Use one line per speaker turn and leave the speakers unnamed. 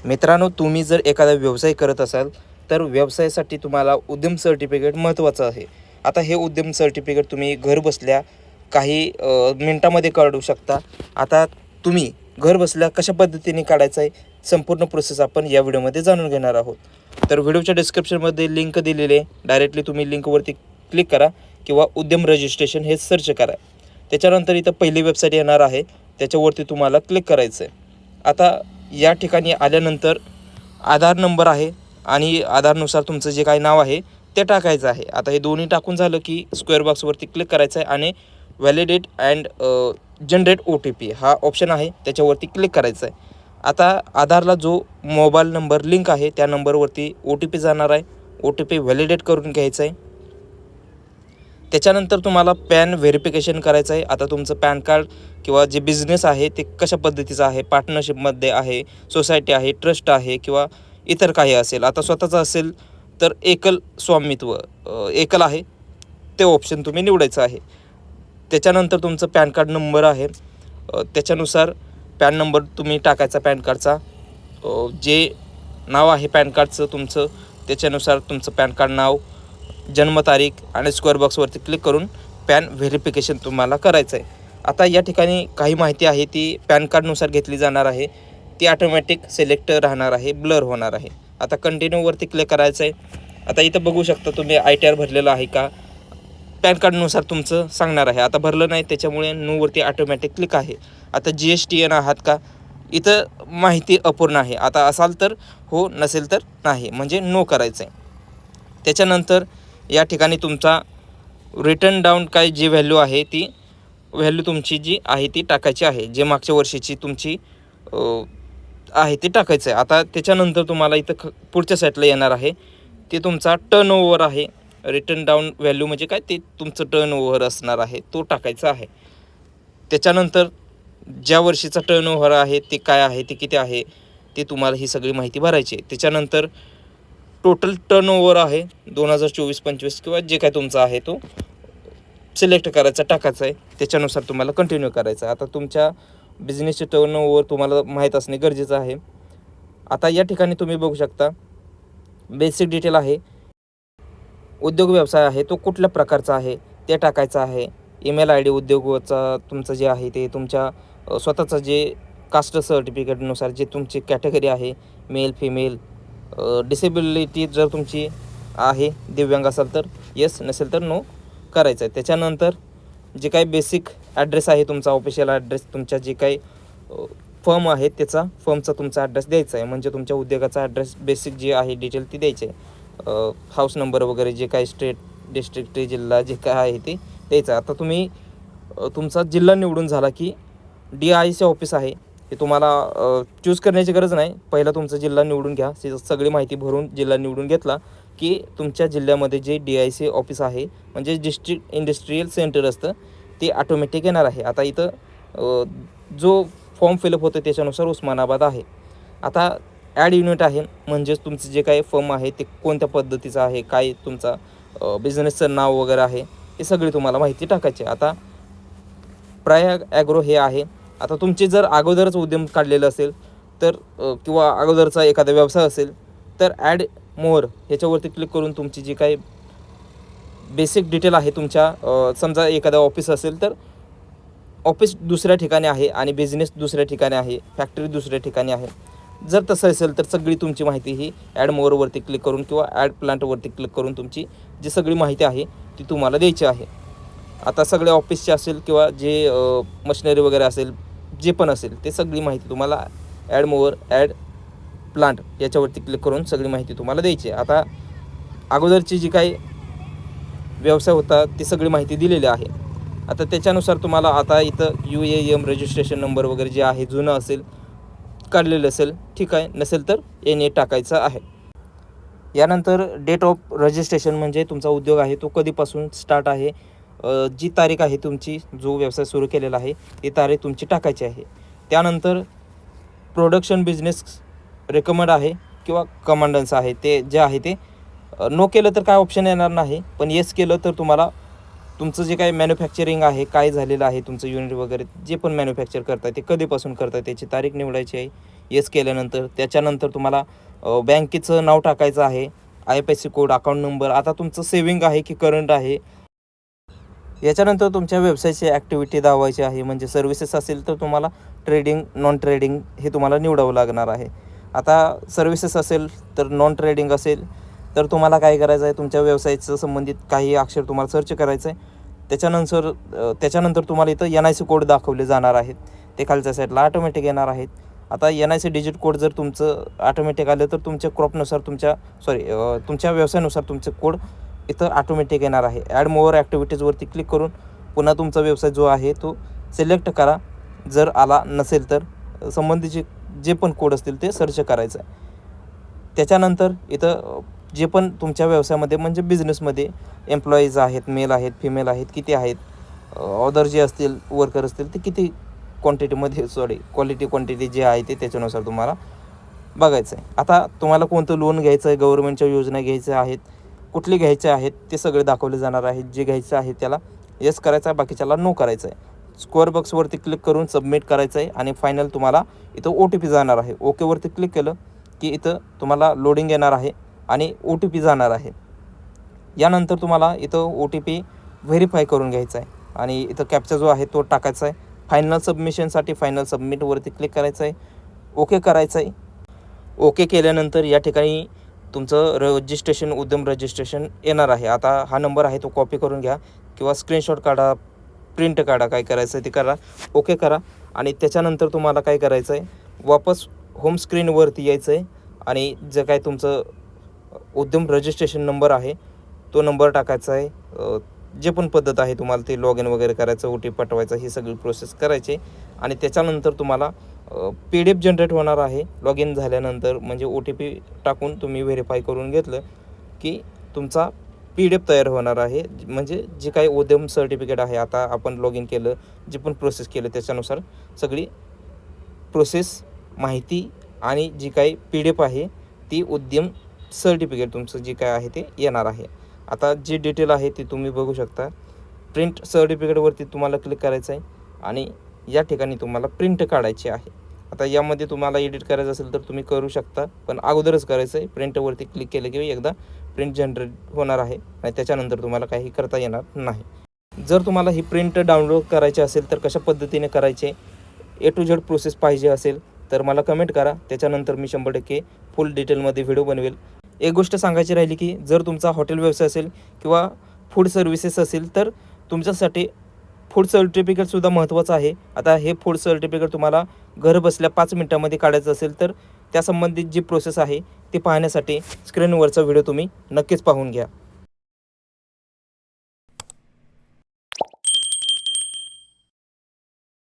मित्रांनो, तुम्ही जर एखादा व्यवसाय करत असाल तर व्यवसायासाठी तुम्हाला उद्यम सर्टिफिकेट महत्त्वाचं आहे. आता हे उद्यम सर्टिफिकेट तुम्ही घर बसल्या काही मिनिटामध्ये काढू शकता. आता तुम्ही घर बसल्या कशा पद्धतीने काढायचं आहे, संपूर्ण प्रोसेस आपण या व्हिडिओमध्ये जाणून घेणार आहोत. तर व्हिडिओच्या डिस्क्रिप्शनमध्ये लिंक दिलेली आहे. डायरेक्टली तुम्ही लिंकवरती क्लिक करा किंवा उद्यम रजिस्ट्रेशन हे सर्च करा. त्याच्यानंतर इथं पहिली वेबसाईट येणार आहे, त्याच्यावरती तुम्हाला क्लिक करायचं आहे. आता या ठिकाणी आल्यानंतर आधार नंबर आहे आणि आधारनुसार तुमचं जे काही नाव आहे ते टाकायचं आहे. आता हे दोन्ही टाकून झालं की स्क्वेअर बॉक्सवरती क्लिक करायचं आहे आणि व्हॅलिडेट अँड जनरेट OTP हा ऑप्शन आहे, त्याच्यावरती क्लिक करायचं आहे. आता आधारला जो मोबाईल नंबर लिंक आहे त्या नंबरवरती OTP जाणार आहे. OTP व्हॅलिडेट करून घ्यायचं आहे. त्याच्यानंतर तुम्हाला पॅन व्हेरिफिकेशन करायचं आहे. आता तुमचं पॅन कार्ड किंवा जे बिझनेस आहे ते कशा पद्धतीचं आहे, पार्टनरशिपमध्ये आहे, सोसायटी आहे, ट्रस्ट आहे किंवा इतर काही असेल. आता स्वतःचं असेल तर एकल स्वामित्व एकल आहे ते ऑप्शन तुम्ही निवडायचं आहे. त्याच्यानंतर तुमचं पॅन कार्ड नंबर आहे, त्याच्यानुसार पॅन नंबर तुम्ही टाकायचा पॅन कार्डचा. जे नाव आहे पॅन कार्डचं तुमचं त्याच्यानुसार तुमचं पॅन कार्ड नाव, जन्मतारीख आणि स्क्वेअर बॉक्सवरती क्लिक करून पॅन व्हेरिफिकेशन तुम्हाला करायचं आहे. आता या ठिकाणी काही माहिती आहे ती पॅन कार्डनुसार घेतली जाणार आहे. ती ऑटोमॅटिक सिलेक्ट राहणार आहे, ब्लर होणार आहे. आता कंटिन्यूवरती क्लिक करायचं आहे. आता इथं बघू शकता तुम्ही ITR भरलेलं आहे का, पॅन कार्डनुसार तुमचं सांगणार आहे. आता भरलं नाही त्याच्यामुळे नोवरती ऑटोमॅटिक क्लिक आहे. आता GSTN आहात का, इथं माहिती अपूर्ण आहे. आता असाल तर हो, नसेल तर नाही, म्हणजे नो करायचं आहे. त्याच्यानंतर या ठिकाणी तुमचा रिटर्न डाऊन काय जी व्हॅल्यू आहे ती व्हॅल्यू तुमची जी आहे ती टाकायची आहे, जे मागच्या वर्षीची तुमची आहे ते टाकायचं आहे. आता त्याच्यानंतर तुम्हाला इथं पुढच्या साईडला येणार आहे ते तुमचा टर्नओव्हर आहे. रिटर्न डाऊन व्हॅल्यू म्हणजे काय, ते तुमचं टर्नओव्हर असणार आहे, तो टाकायचा आहे. त्याच्यानंतर ज्या वर्षीचा टर्नओव्हर आहे ते काय आहे, ते किती आहे ते तुम्हाला ही सगळी माहिती भरायची आहे. त्याच्यानंतर टोटल टर्नओव्हर आहे 2024-25 किंवा जे काय तुमचा आहे तो सिलेक्ट करायचा, टाकायचा आहे. त्याच्यानुसार तुम्हाला कंटिन्यू करायचं आहे. आता तुमच्या बिझनेसचे टर्नओव्हर तुम्हाला माहीत असणे गरजेचं आहे. आता या ठिकाणी तुम्ही बघू शकता बेसिक डिटेल आहे, उद्योग व्यवसाय आहे तो कुठल्या प्रकारचा आहे ते टाकायचं आहे. ईमेल ID उद्योगाचा तुमचं जे आहे ते तुमच्या स्वतःचं जे कास्ट सर्टिफिकेटनुसार जे तुमची कॅटेगरी आहे, मेल फिमेल, डिसेबिलिटी जर तुमची आहे, दिव्यांग असाल तर येस, नसेल तर नो करायचं आहे. त्याच्यानंतर जे काही बेसिक ॲड्रेस आहे तुमचा ऑफिशियल ॲड्रेस, तुमच्या जे काही फर्म आहे त्याचा फर्मचा तुमचा ॲड्रेस द्यायचा आहे. म्हणजे तुमच्या उद्योगाचा ॲड्रेस बेसिक जे आहे डिटेल ती द्यायची आहे. हाऊस नंबर वगैरे जे काही स्टेट, डिस्ट्रिक्ट, जिल्हा जे काय आहे ते द्यायचं. आता तुम्ही तुमचा जिल्हा निवडून झाला की DIC ऑफिस आहे हे तुम्हाला चूज करण्याची गरज नाही. पहिला तुमचा जिल्हा निवडून घ्या. सगळी माहिती भरून जिल्हा निवडून घेतला की तुमच्या जिल्ह्यामध्ये जे DIC ऑफिस आहे म्हणजे डिस्ट्रिक्ट इंडस्ट्रियल सेंटर असतं ते ऑटोमॅटिक येणार आहे. आता इथं जो फॉर्म फिलअप होतं त्याच्यानुसार उस्मानाबाद आहे. आता ॲड युनिट आहे, म्हणजेच तुमचं जे काही फर्म आहे ते कोणत्या पद्धतीचं आहे, काय तुमचा बिझनेसचं नाव वगैरे आहे, हे सगळी तुम्हाला माहिती टाकायची. आता प्रयाग ॲग्रो हे आहे. आता तुमची जर अगोदरच उद्यम काढलेलं असेल तर किंवा अगोदरचा एखादा व्यवसाय असेल तर ॲड मोर ह्याच्यावरती क्लिक करून तुमची जी काही बेसिक डिटेल आहे तुमच्या समजा एखादा ऑफिस असेल तर ऑफिस दुसऱ्या ठिकाणी आहे आणि बिझनेस दुसऱ्या ठिकाणी आहे, फॅक्टरी दुसऱ्या ठिकाणी आहे. जर तसं असेल तर सगळी तुमची माहिती ही ॲड मोरवरती क्लिक करून किंवा ॲड प्लांटवरती क्लिक करून तुमची जी सगळी माहिती आहे ती तुम्हाला द्यायची आहे. आता सगळे ऑफिसचे असेल किंवा जे मशिनरी वगैरे असेल, जे पण असेल ते सगळी माहिती तुम्हाला ॲड मोर, ॲड प्लांट याच्यावरती क्लिक करून सगळी माहिती तुम्हाला द्यायची आहे. आता अगोदरची जी काही व्यवसाय होता ती सगळी माहिती दिलेली आहे. आता त्याच्यानुसार तुम्हाला आता इथं UAM रजिस्ट्रेशन नंबर वगैरे जे आहे जुनं असेल, काढलेलं असेल ठीक आहे, नसेल तर NA टाकायचं आहे. यानंतर डेट ऑफ रजिस्ट्रेशन म्हणजे तुमचा उद्योग आहे तो कधीपासून स्टार्ट आहे, जी तारीख आहे तुमची जो व्यवसाय सुरू केलेला आहे ती तारीख तुमची टाकायची आहे. त्यानंतर प्रोडक्शन बिझनेस रेकमेंड आहे किंवा कमांडन्स आहे ते जे आहे ते नो केलं तर काय ऑप्शन येणार नाही, पण येस केलं तर तुम्हाला तुमचं जे काही मॅन्युफॅक्चरिंग आहे, काय झालेलं आहे तुमचं युनिट वगैरे जे पण मॅन्युफॅक्चर करताय ते कधीपासून करताय त्याची तारीख निवडायची आहे. येस केल्यानंतर त्याच्यानंतर तुम्हाला बँकेचं नाव टाकायचं आहे, IFSC कोड, अकाउंट नंबर. आता तुमचं सेविंग आहे की करंट आहे, याच्यानंतर तुमच्या व्यवसायाची ॲक्टिव्हिटी दाखवायची आहे. म्हणजे सर्व्हिसेस असेल तर तुम्हाला ट्रेडिंग, नॉन ट्रेडिंग हे तुम्हाला निवडावं लागणार आहे. आता सर्व्हिसेस असेल तर नॉन ट्रेडिंग असेल तर तुम्हाला काय करायचं आहे, तुमच्या व्यवसायाचं संबंधित काही अक्षर तुम्हाला सर्च करायचं आहे. त्याच्यानंतर तुम्हाला इथं NIC कोड दाखवले जाणार आहेत, ते खालच्या साईडला ऑटोमॅटिक येणार आहेत. आता NIC डिजिट कोड जर तुमचं ऑटोमॅटिक आलं तर तुमच्या क्रॉपनुसार तुमच्या व्यवसायानुसार तुमचं कोड इथं ऑटोमॅटिक येणार आहे. ॲड मोअर ॲक्टिव्हिटीजवरती क्लिक करून पुन्हा तुमचा व्यवसाय जो आहे तो सिलेक्ट करा. जर आला नसेल तर संबंधीचे जे पण कोड असतील ते सर्च करायचं आहे. त्याच्यानंतर इथं जे पण तुमच्या व्यवसायामध्ये म्हणजे बिझनेसमध्ये एम्प्लॉईज आहेत, मेल आहेत, फिमेल आहेत, किती आहेत, अदर जे असतील वर्कर असतील ते किती क्वांटिटी जे आहे ते त्याच्यानुसार तुम्हाला बघायचं आहे. आता तुम्हाला कोणतं लोन घ्यायचं आहे, गव्हर्नमेंटच्या योजना घ्यायच्या आहेत, कुठले घ्यायचे आहेत ते सगळे दाखवले जाणार आहेत. जे घ्यायचं आहे त्याला येस करायचं आहे, बाकीच्याला नो करायचं आहे. स्क्वेअर बॉक्सवरती क्लिक करून सबमिट करायचं आहे आणि फायनल तुम्हाला इथं OTP जाणार आहे. ओकेवरती क्लिक केलं की इथं तुम्हाला लोडिंग येणार आहे आणि OTP जाणार आहे. यानंतर तुम्हाला इथं OTP व्हेरीफाय करून घ्यायचा आहे आणि इथं कॅप्चा जो आहे तो टाकायचा आहे. फायनल सबमिशनसाठी फायनल सबमिटवरती क्लिक करायचं आहे, ओके करायचं आहे. ओके केल्यानंतर या ठिकाणी तुमचं उद्यम रजिस्ट्रेशन येणार आहे. आता हा नंबर आहे तो कॉपी करून घ्या किंवा स्क्रीनशॉट काढा, प्रिंट काढा, काय करायचं आहे ते करा, ओके करा. आणि त्याच्यानंतर तुम्हाला काय करायचं आहे, वापस होम स्क्रीनवरती यायचं आहे आणि जे काय तुमचं उद्यम रजिस्ट्रेशन नंबर आहे तो नंबर टाकायचा आहे. जे पण पद्धत आहे तुम्हाला ते लॉग इन वगैरे करायचं, OTP पाठवायचा, ही सगळी प्रोसेस करायची. आणि त्याच्यानंतर तुम्हाला PDF जनरेट होणार आहे लॉग इन झाल्यानंतर. म्हणजे OTP टाकून तुम्ही व्हेरीफाय करून घेतलं की तुमचा PDF तयार होणार आहे. म्हणजे जे काही उद्यम सर्टिफिकेट आहे, आता आपण लॉग इन केलं, जे पण प्रोसेस केलं त्याच्यानुसार सगळी प्रोसेस, माहिती आणि जी काही PDF आहे ती उद्यम सर्टिफिकेट तुमचं जे काय आहे ते येणार आहे. आता जी डिटेल आहे ती तुम्ही बघू शकता. प्रिंट सर्टिफिकेटवरती तुम्हाला क्लिक करायचं आहे आणि या ठिकाणी तुम्हाला प्रिंट काढायची आहे. आता यामध्ये तुम्हाला एडिट करायचं असेल तर तुम्ही करू शकता, पण अगोदरच करायचं आहे. प्रिंटवरती क्लिक केलं की एकदा प्रिंट जनरेट होणार आहे आणि त्याच्यानंतर तुम्हाला काही करता येणार नाही. जर तुम्हाला ही प्रिंट डाउनलोड करायची असेल तर कशा पद्धतीने करायचे, A to Z प्रोसेस पाहिजे असेल तर मला कमेंट करा. त्याच्यानंतर मी 100% फुल डिटेलमध्ये व्हिडिओ बनवेल. एक गोष्ट सांगायची राहिली की जर तुमचा हॉटेल व्यवसाय असेल किंवा फूड सर्व्हिसेस असेल तर तुमच्यासाठी फूड सर्टिफिकेटसुद्धा महत्त्वाचं आहे. आता हे फूड सर्टिफिकेट तुम्हाला घर बसल्या 5 मिनिटामध्ये काढायचं असेल तर त्यासंबंधित जी प्रोसेस आहे ती पाहण्यासाठी स्क्रीनवरचा व्हिडिओ तुम्ही नक्कीच पाहून घ्या.